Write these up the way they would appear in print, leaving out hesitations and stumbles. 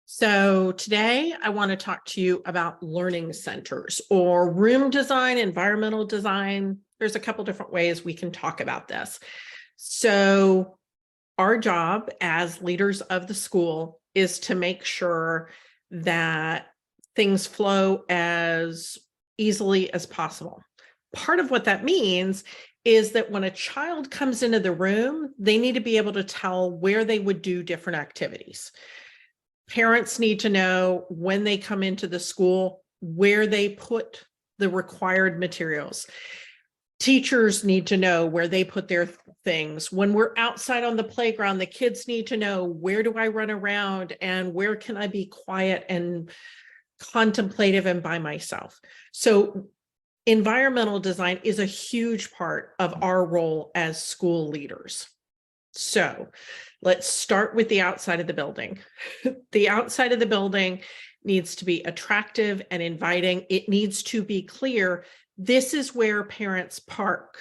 So today I want to talk to you about learning centers or room design, environmental design. There's a couple different ways we can talk about this. So our job as leaders of the school is to make sure that things flow as easily as possible. Part of what that means is that when a child comes into the room, they need to be able to tell where they would do different activities. Parents need to know when they come into the school, where they put the required materials. Teachers need to know where they put their things. When we're outside on the playground, the kids need to know, where do I run around and where can I be quiet and contemplative and by myself? So environmental design is a huge part of our role as school leaders. So let's start with the outside of the building. The outside of the building needs to be attractive and inviting. It needs to be clear. This is where parents park.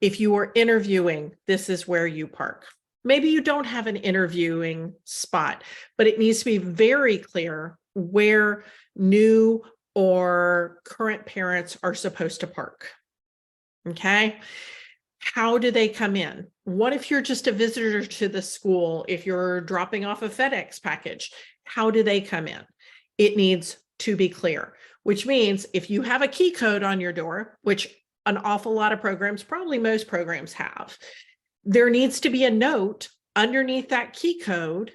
If you are interviewing, this is where you park. Maybe you don't have an interviewing spot, but it needs to be very clear where new or current parents are supposed to park. Okay. How do they come in? What if you're just a visitor to the school? If you're dropping off a FedEx package, how do they come in? It needs to be clear, which means if you have a key code on your door, which an awful lot of programs, probably most programs have, there needs to be a note underneath that key code.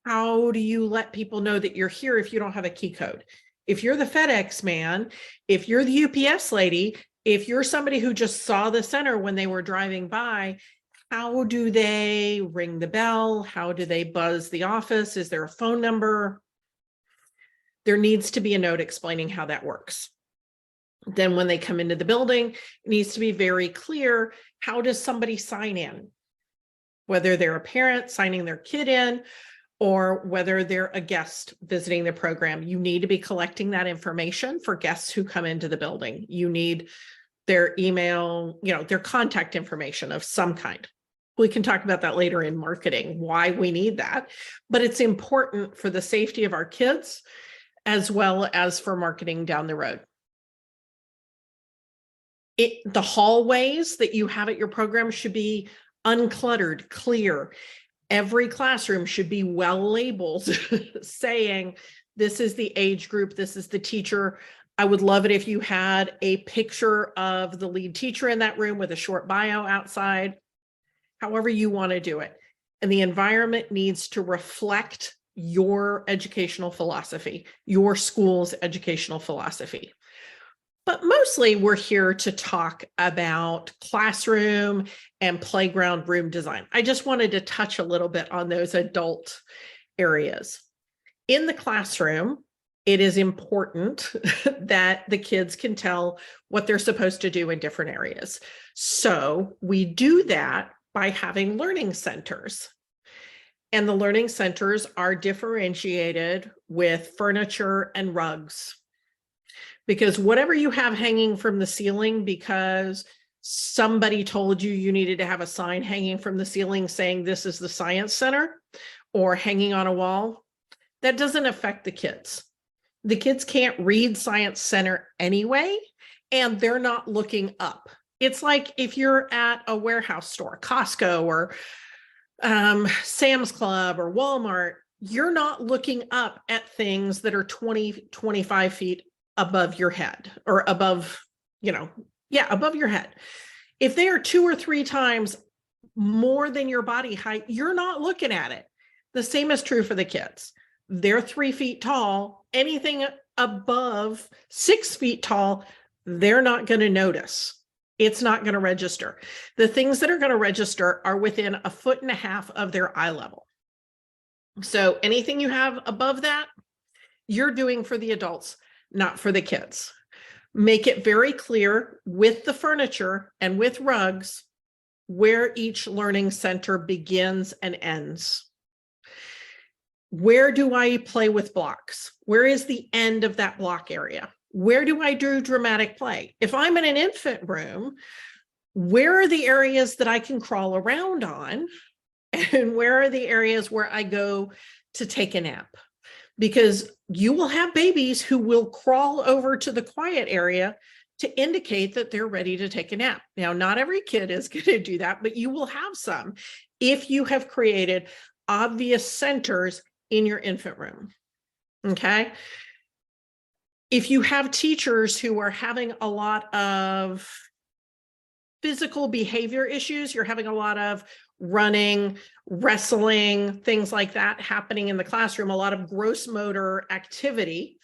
How do you let people know that you're here if you don't have a key code? If you're the FedEx man, if you're the UPS lady, if you're somebody who just saw the center when they were driving by, how do they ring the bell? How do they buzz the office? Is there a phone number? There needs to be a note explaining how that works. Then when they come into the building, it needs to be very clear, how does somebody sign in? Whether they're a parent signing their kid in, or whether they're a guest visiting the program, you need to be collecting that information for guests who come into the building. You need their email, their contact information of some kind. We can talk about that later in marketing, why we need that, but it's important for the safety of our kids as well as for marketing down the road. The hallways that you have at your program should be uncluttered, clear. Every classroom should be well labeled saying, this is the age group, this is the teacher. I would love it if you had a picture of the lead teacher in that room with a short bio outside, however you want to do it. And the environment needs to reflect your educational philosophy, your school's educational philosophy. But mostly we're here to talk about classroom and playground room design. I just wanted to touch a little bit on those adult areas. In the classroom, it is important that the kids can tell what they're supposed to do in different areas. So we do that by having learning centers. And the learning centers are differentiated with furniture and rugs. Because whatever you have hanging from the ceiling because somebody told you you needed to have a sign hanging from the ceiling saying this is the science center or hanging on a wall, that doesn't affect the kids. The kids can't read science center anyway, and they're not looking up. It's like if you're at a warehouse store, Costco or Sam's Club or Walmart, you're not looking up at things that are 20, 25 feet above your head or above, above your head. If they are 2 or 3 times more than your body height, you're not looking at it. The same is true for the kids. They're 3 feet tall. Anything above 6 feet tall, they're not going to notice. It's not going to register. The things that are going to register are within 1.5 feet of their eye level. So anything you have above that, you're doing for the adults, not for the kids. Make it very clear with the furniture and with rugs where each learning center begins and ends. Where do I play with blocks? Where is the end of that block area? Where do I do dramatic play? If I'm in an infant room, where are the areas that I can crawl around on And where are the areas where I go to take a nap? Because you will have babies who will crawl over to the quiet area to indicate that they're ready to take a nap. Now, not every kid is going to do that, but you will have some if you have created obvious centers in your infant room. Okay. If you have teachers who are having a lot of physical behavior issues, you're having a lot of running, wrestling, things like that happening in the classroom, a lot of gross motor activity,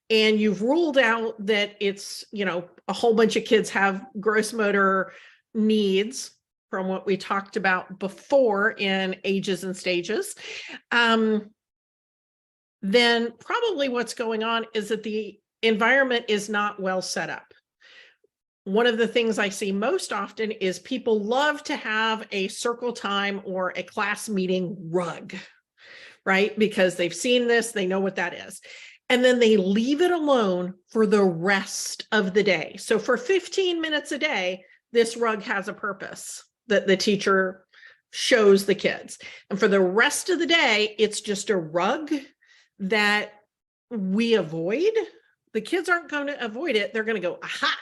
and you've ruled out that it's, a whole bunch of kids have gross motor needs from what we talked about before in ages and stages, then probably what's going on is that the environment is not well set up. One of the things I see most often is people love to have a circle time or a class meeting rug, right? Because they've seen this, they know what that is. And then they leave it alone for the rest of the day. So for 15 minutes a day, this rug has a purpose that the teacher shows the kids. And for the rest of the day, it's just a rug that we avoid. The kids aren't going to avoid it. They're going to go, aha,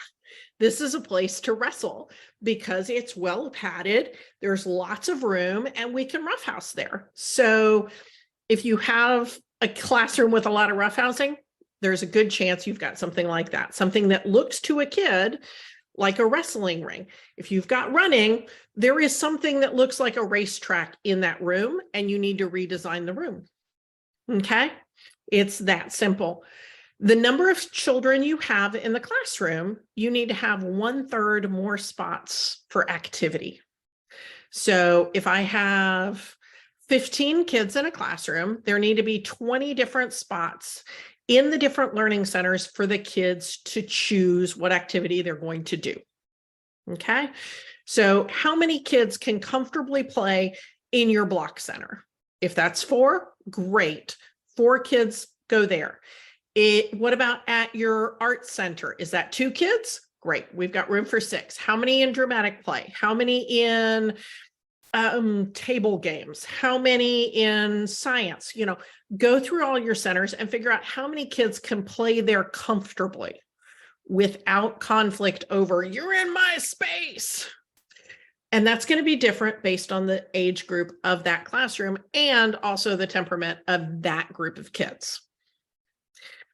this is a place to wrestle because it's well padded. There's lots of room and we can roughhouse there. So if you have a classroom with a lot of roughhousing, there's a good chance you've got something like that, something that looks to a kid like a wrestling ring. If you've got running, there is something that looks like a racetrack in that room and you need to redesign the room. Okay, it's that simple. The number of children you have in the classroom, you need to have 1/3 more spots for activity. So if I have 15 kids in a classroom, there need to be 20 different spots in the different learning centers for the kids to choose what activity they're going to do. Okay, so how many kids can comfortably play in your block center? If that's 4, great. 4 kids go there. What about at your art center? Is that 2 kids? Great. We've got room for 6. How many in dramatic play? How many in table games? How many in science? Go through all your centers and figure out how many kids can play there comfortably without conflict over, you're in my space. And that's going to be different based on the age group of that classroom and also the temperament of that group of kids.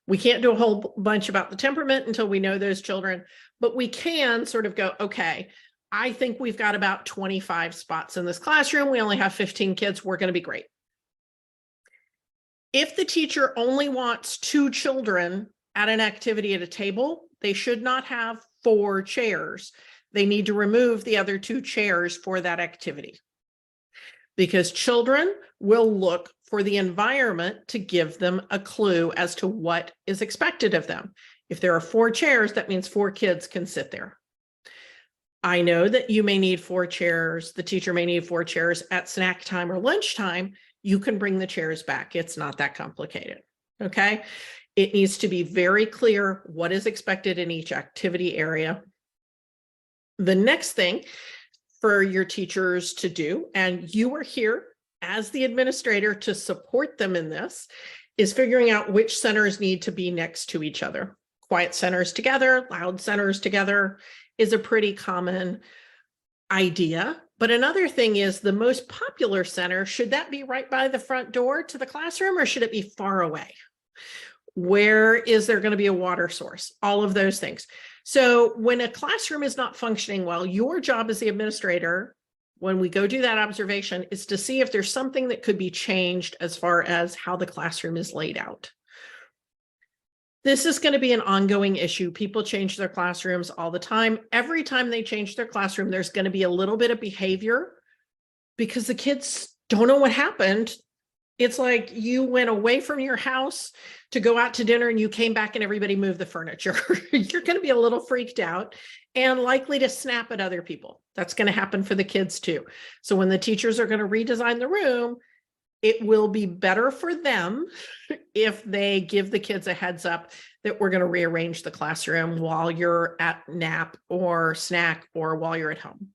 We can't do a whole bunch about the temperament until we know those children, but we can sort of go, okay, I think we've got about 25 spots in this classroom. We only have 15 kids. We're going to be great. If the teacher only wants 2 children at an activity at a table, they should not have 4 chairs. They need to remove the other 2 chairs for that activity because children will look for the environment to give them a clue as to what is expected of them. If there are 4 chairs, that means 4 kids can sit there. I know that you may need 4 chairs. The teacher may need 4 chairs at snack time or lunchtime. You can bring the chairs back. It's not that complicated. Okay. It needs to be very clear what is expected in each activity area. The next thing for your teachers to do, and you are here as the administrator to support them in this, is figuring out which centers need to be next to each other. Quiet centers together, loud centers together is a pretty common idea. But another thing is the most popular center, should that be right by the front door to the classroom or should it be far away? Where is there going to be a water source? All of those things. So when a classroom is not functioning well, your job as the administrator, when we go do that observation, is to see if there's something that could be changed as far as how the classroom is laid out. This is going to be an ongoing issue. People change their classrooms all the time. Every time they change their classroom, there's going to be a little bit of behavior because the kids don't know what happened. It's like you went away from your house to go out to dinner and you came back and everybody moved the furniture. You're going to be a little freaked out and likely to snap at other people. That's going to happen for the kids too. So when the teachers are going to redesign the room, it will be better for them if they give the kids a heads up that we're going to rearrange the classroom while you're at nap or snack or while you're at home.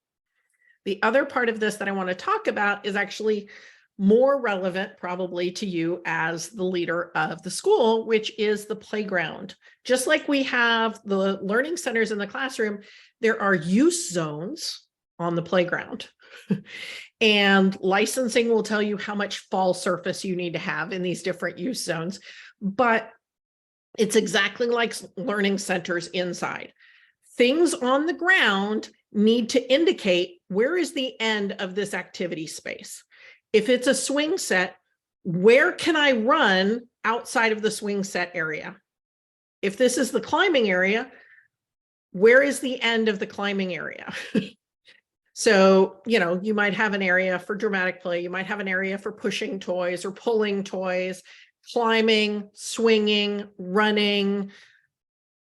The other part of this that I want to talk about is actually more relevant probably to you as the leader of the school, which is the playground. Just like we have the learning centers in the classroom, there are use zones on the playground. And licensing will tell you how much fall surface you need to have in these different use zones. But it's exactly like learning centers inside. Things on the ground need to indicate where is the end of this activity space. If it's a swing set, where can I run outside of the swing set area? If this is the climbing area, where is the end of the climbing area? So, you know, you might have an area for dramatic play. You might have an area for pushing toys or pulling toys, climbing, swinging, running.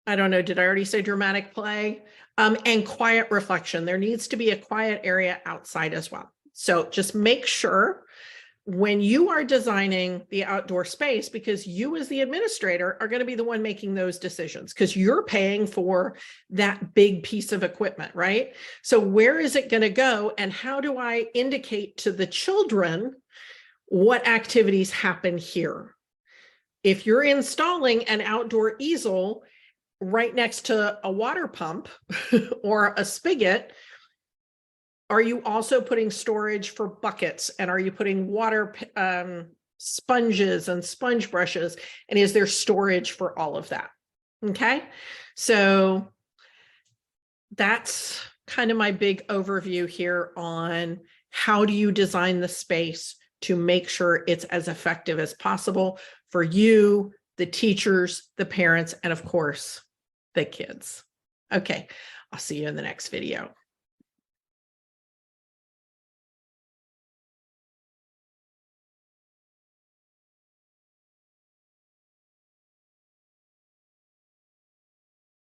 I don't know, did I already say dramatic play? And quiet reflection. There needs to be a quiet area outside as well. So just make sure when you are designing the outdoor space, because you as the administrator are going to be the one making those decisions because you're paying for that big piece of equipment, right? So where is it going to go? And how do I indicate to the children what activities happen here? If you're installing an outdoor easel right next to a water pump or a spigot, are you also putting storage for buckets? And are you putting water sponges and sponge brushes? And is there storage for all of that? Okay, so that's kind of my big overview here on how do you design the space to make sure it's as effective as possible for you, the teachers, the parents, and of course, the kids. Okay, I'll see you in the next video.